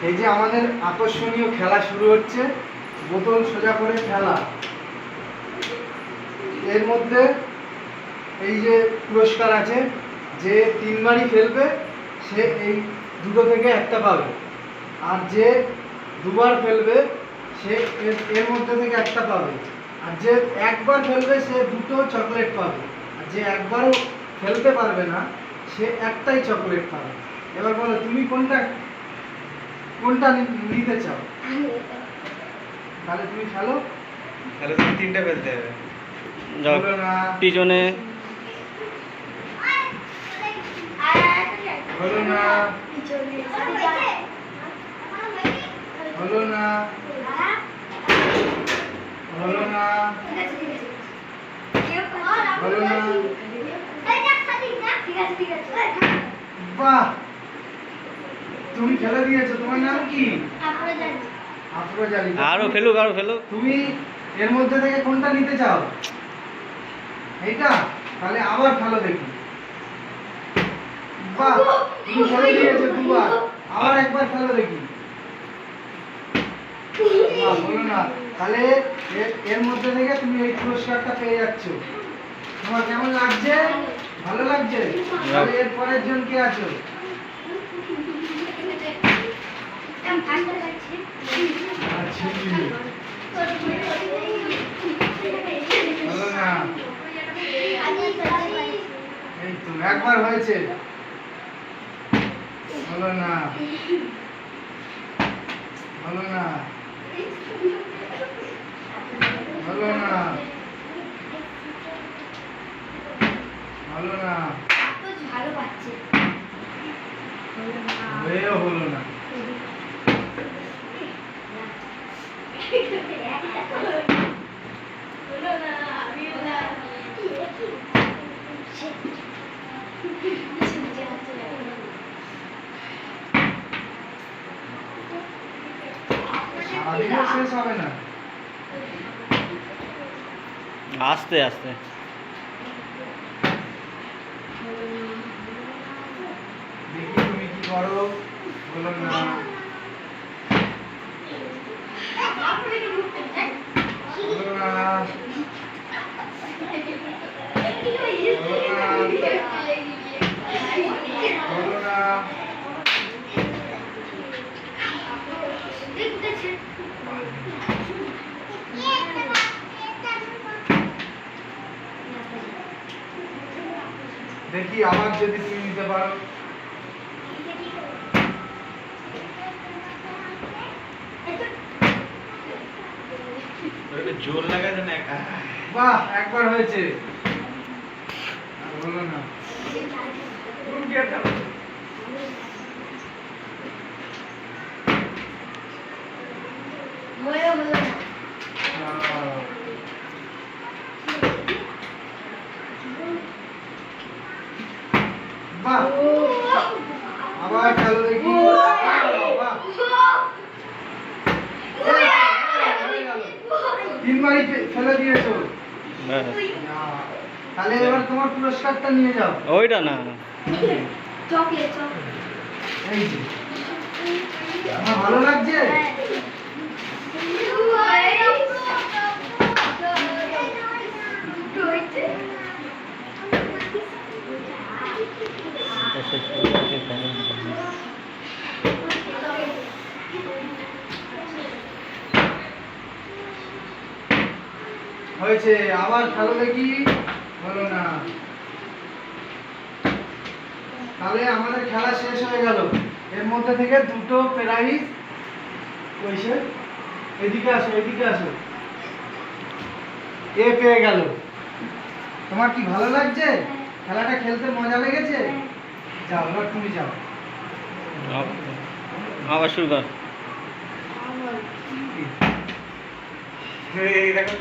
এই যে আমাদের আকর্ষণীয় খেলা শুরু হচ্ছে, বোতল সোজা করে খেলা। এর মধ্যে এই যে পুরস্কার আছে, যে 3 বারই ফেলবে সে এই দুটো থেকে একটা পাবে, আর যে 2 বার ফেলবে সে এর মধ্যে থেকে একটা পাবে, আর যে একবার ফেলবে সে 2টো চকলেট পাবে, আর যে একবারও ফেলতে পারবে না সে একটাই চকলেট পাবে। এবার বলো তুমি কোনটা কোনটা নিতে চাও? তাহলে তুমি খেলো। তাহলে তুমি 3টা ফেলতে হবে। বলো না, পিছনে বলো না, বলো না, বলো না, বলো না। বাহ, তুমি খেলে দিয়েছো। তোমার নাম কি? আফরোজালি। আরো ফেলুক, আরো ফেলুক। তুমি এর মধ্যে থেকে কোনটা নিতে চাও? এইটা? তাহলে আবার খেলো দেখি। বাহ, তুমি খেলে দিয়েছো 2 বার, আবার একবার খেলো দেখি। বাহ, বলো না। তাহলে এর মধ্যে থেকে তুমি এই পুরস্কারটা পেয়ে যাচ্ছ। তোমার কেমন লাগছে? ভালো লাগছে? তাহলে এর পরের জন কে আছো? আচ্ছা, বলো না। এই তো একবার হয়েছে। বলো না, বলো না, বলো না, বলো না। হয়েও হলো না। সারাদিনও শেষ হবে না। আস্তে আস্তে। দেখি তুমি কি করো। বলো না, বলো না, বলো না। দেখি আবার যদি তুমি নিতে পারো। জোর লাগাতে না। বাহ, একবার হয়েছে। বলো না। বাহ, আবার খেলো দেখি। বাহ, 3 বারই ফেলে দিয়েছো। ব্যাস। তাহলে এবার তোমার পুরস্কারটা নিয়ে যাও। ওইটা না, এই যে, আমার ভালো লাগছে। হয়েছে, আবার খেলো দেখি। বলো না। তাহলে আমাদের খেলা শেষ হয়ে গেল। এর মধ্যে থেকে 2টো প্রাইজ কইছে। এদিকে আসো, এদিকে আসো। এ পেয়ে গেল। তোমার কি ভালো লাগছে? খেলাটা খেলতে মজা লেগেছে? যাও, এবার তুমি যাও। আবার শুরু কর। এই দেখো